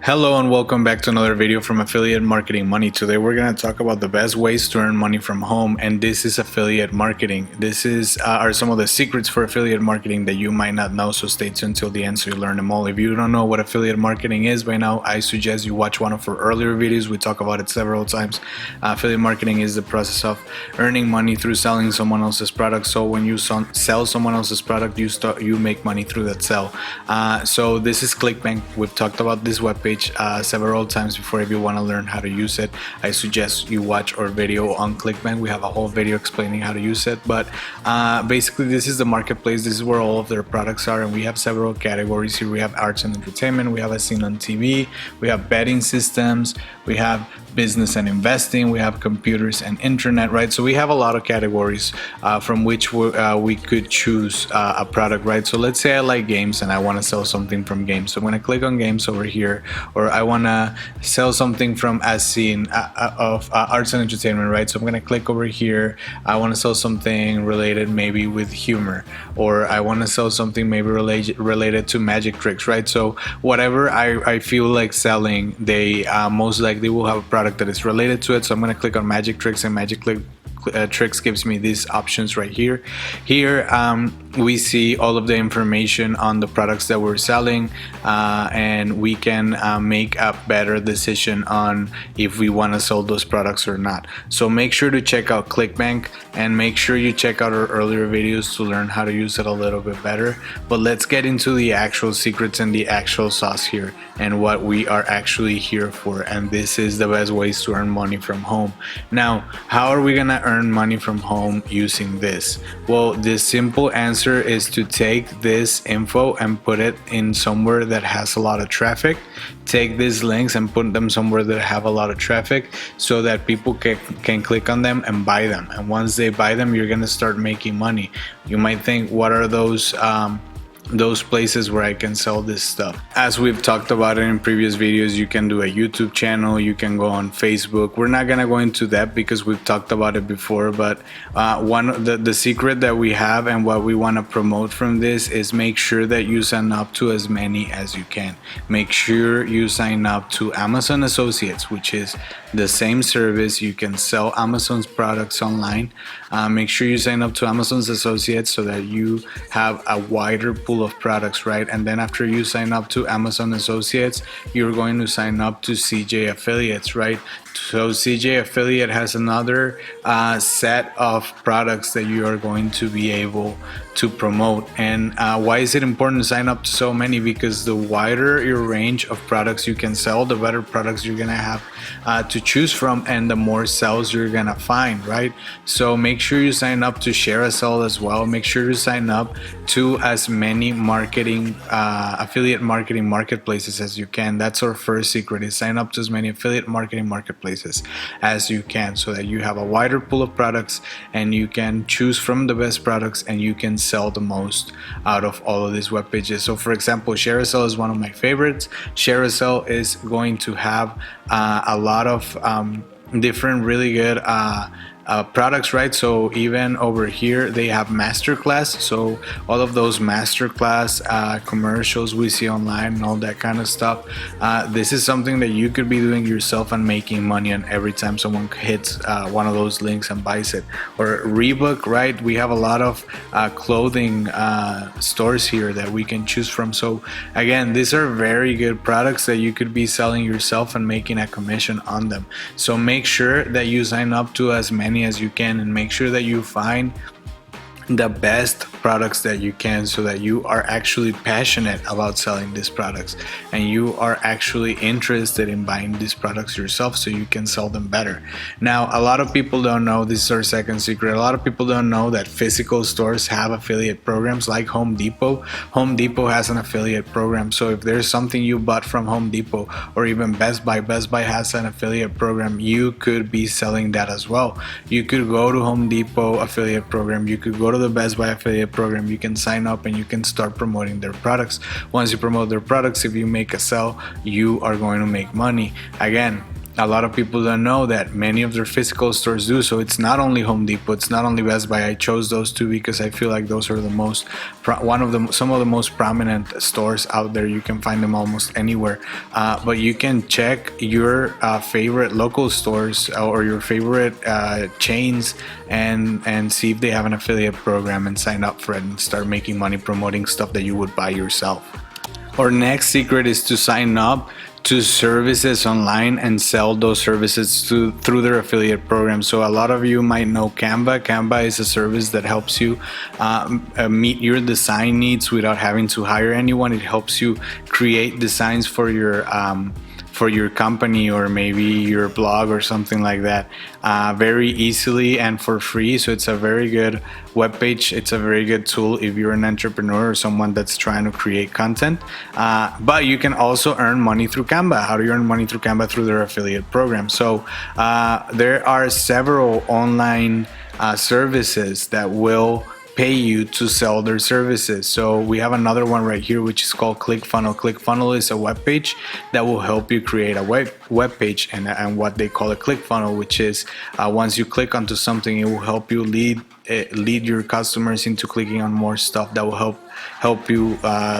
Hello and welcome back to another video from Affiliate Marketing Money. Today we're going to talk about the best ways to earn money from home, and this is affiliate marketing. This are some of the secrets for affiliate marketing that you might not know, so stay tuned till the end so you learn them all. If you don't know what affiliate marketing is by now, I suggest you watch one of our earlier videos. We talk about it several times. Affiliate marketing is the process of earning money through selling someone else's product. So when you sell someone else's product, you make money through that sell. So this is Clickbank. We've talked about this webpage several times before. If you want to learn how to use it, I suggest you watch our video on Clickbank. We have a whole video explaining how to use it, but basically this is the marketplace. This is where all of their products are, and we have several categories here. We have arts and entertainment, we have a scene on TV, we have betting systems, we have business and investing, we have computers and internet, right? So we have a lot of categories from which we could choose a product, right? So let's say I like games and I want to sell something from games. So I'm going to click on games over here, or I want to sell something from a scene of arts and entertainment, right? So I'm going to click over here. I want to sell something related maybe with humor, or I want to sell something maybe related to magic tricks, right? So whatever I feel like selling, they most likely will have a product that is related to it. So I'm going to click on magic tricks, and magic tricks gives me these options right here. We see all of the information on the products that we're selling, and we can make a better decision on if we want to sell those products or not. So make sure to check out Clickbank, and make sure you check out our earlier videos to learn how to use it a little bit better. But let's get into the actual secrets and the actual sauce here, and what we are actually here for. And this is the best ways to earn money from home. Now, how are we gonna earn money from home using this? Well, the simple answer is to take this info and put it in somewhere that has a lot of traffic. Take these links and put them somewhere that have a lot of traffic, so that people can click on them and buy them. And once they buy them, you're gonna start making money. You might think, what are those places where I can sell this stuff? As we've talked about it in previous videos, you can do a YouTube channel, you can go on Facebook. We're not gonna go into that because we've talked about it before, but the secret that we have and what we want to promote from this is make sure that you sign up to as many as you can. Make sure you sign up to Amazon Associates, which is the same service. You can sell Amazon's products online. Make sure you sign up to Amazon's Associates so that you have a wider pool of products, right? And then after you sign up to Amazon Associates, you're going to sign up to CJ Affiliates, right? So CJ Affiliate has another set of products that you are going to be able to promote. And why is it important to sign up to so many? Because the wider your range of products you can sell, the better products you're gonna have to choose from, and the more sales you're gonna find, right? So make sure you sign up to Share a Sell as well. Make sure to sign up to as many affiliate marketing marketplaces as you can. That's our first secret, is sign up to as many affiliate marketing marketplaces as you can, so that you have a wider pool of products and you can choose from the best products and you can sell the most out of all of these web pages. So for example, Share a Sell is one of my favorites. Share a Sell is going to have a lot of different really good products, right? So even over here they have masterclass. So all of those masterclass commercials we see online and all that kind of stuff, this is something that you could be doing yourself and making money on every time someone hits one of those links and buys it. Or Reebok, right? We have a lot of clothing stores here that we can choose from. So again, these are very good products that you could be selling yourself and making a commission on them. So make sure that you sign up to as many as you can, and make sure that you find the best products that you can, so that you are actually passionate about selling these products and you are actually interested in buying these products yourself so you can sell them better. Now, a lot of people don't know, this is our second secret, a lot of people don't know that physical stores have affiliate programs like Home Depot. Home Depot has an affiliate program. So if there's something you bought from Home Depot, or even Best Buy has an affiliate program, you could be selling that as well. You could go to Home Depot affiliate program, you could go to the Best Buy affiliate program, you can sign up and you can start promoting their products. Once you promote their products, if you make a sell, you are going to make money. Again, a lot of people don't know that many of their physical stores do. So it's not only Home Depot, it's not only Best Buy. I chose those two because I feel like those are the most some of the most prominent stores out there. You can find them almost anywhere, but you can check your favorite local stores or your favorite chains and see if they have an affiliate program and sign up for it and start making money promoting stuff that you would buy yourself. Our next secret is to sign up to services online and sell those services through their affiliate program. So a lot of you might know Canva. Canva is a service that helps you meet your design needs without having to hire anyone. It helps you create designs for your company or maybe your blog or something like that very easily and for free. So it's a very good webpage. It's a very good tool if you're an entrepreneur or someone that's trying to create content. But you can also earn money through Canva. How do you earn money through Canva? Through their affiliate program. So there are several online services that will pay you to sell their services. So we have another one right here, which is called ClickFunnels. ClickFunnels is a web page that will help you create a web page and what they call a ClickFunnel, which is once you click onto something, it will help you lead your customers into clicking on more stuff that will help you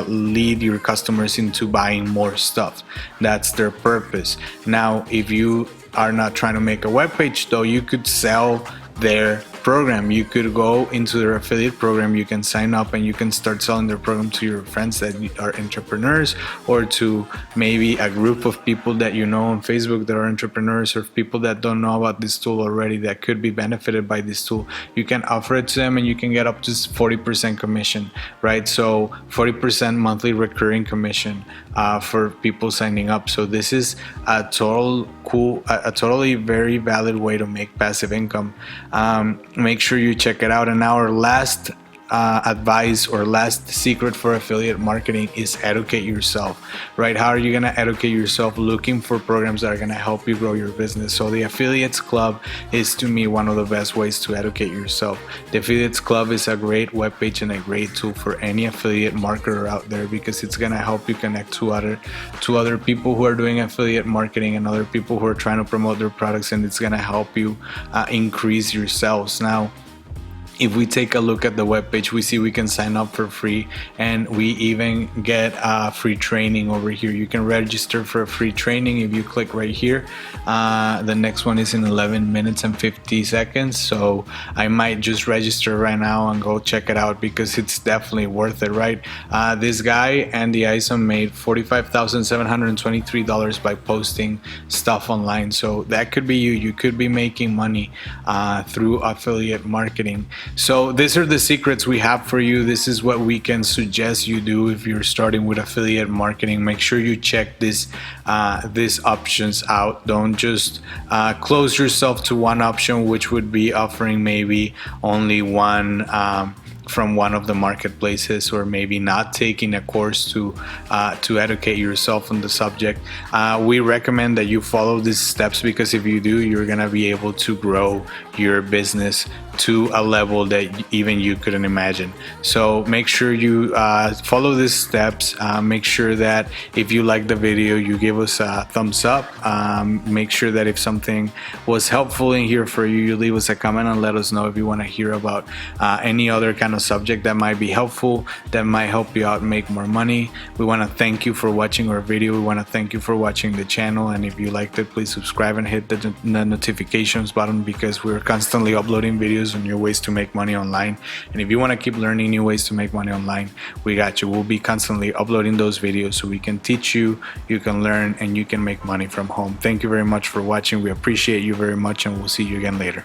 lead your customers into buying more stuff. That's their purpose. Now, if you are not trying to make a web page though, you could sell their program. You could go into their affiliate program, you can sign up and you can start selling their program to your friends that are entrepreneurs, or to maybe a group of people that you know on Facebook that are entrepreneurs, or people that don't know about this tool already that could be benefited by this tool. You can offer it to them and you can get up to 40% commission, right? So 40% monthly recurring commission for people signing up. So this is a totally very valid way to make passive income. Make sure you check it out. And our last advice or last secret for affiliate marketing is educate yourself, right? How are you going to educate yourself? Looking for programs that are going to help you grow your business. So the Affiliates Club is, to me, one of the best ways to educate yourself. The Affiliates Club is a great webpage and a great tool for any affiliate marketer out there, because it's going to help you connect to other people who are doing affiliate marketing and other people who are trying to promote their products, and it's going to help you increase your sales. Now, if we take a look at the webpage, we see we can sign up for free, and we even get free training over here. You can register for a free training if you click right here. The next one is in 11 minutes and 50 seconds. So I might just register right now and go check it out, because it's definitely worth it, right? This guy, Andy Isom, made $45,723 by posting stuff online. So that could be you. You could be making money through affiliate marketing. So these are the secrets we have for you. This is what we can suggest you do if you're starting with affiliate marketing. Make sure you check these options out. Don't just close yourself to one option, which would be offering maybe only one from one of the marketplaces, or maybe not taking a course to educate yourself on the subject. We recommend that you follow these steps, because if you do, you're gonna be able to grow your business to a level that even you couldn't imagine. So make sure you follow these steps. Make sure that if you like the video, you give us a thumbs up. Make sure that if something was helpful in here for you, you leave us a comment and let us know if you want to hear about any other kind of subject that might be helpful, that might help you out and make more money. We want to thank you for watching our video. We want to thank you for watching the channel, and if you liked it, please subscribe and hit the notifications button, because we're constantly uploading videos on new ways to make money online. And if you want to keep learning new ways to make money online, we got you. We'll be constantly uploading those videos so we can teach you, you can learn, and you can make money from home. Thank you very much for watching. We appreciate you very much, and we'll see you again later.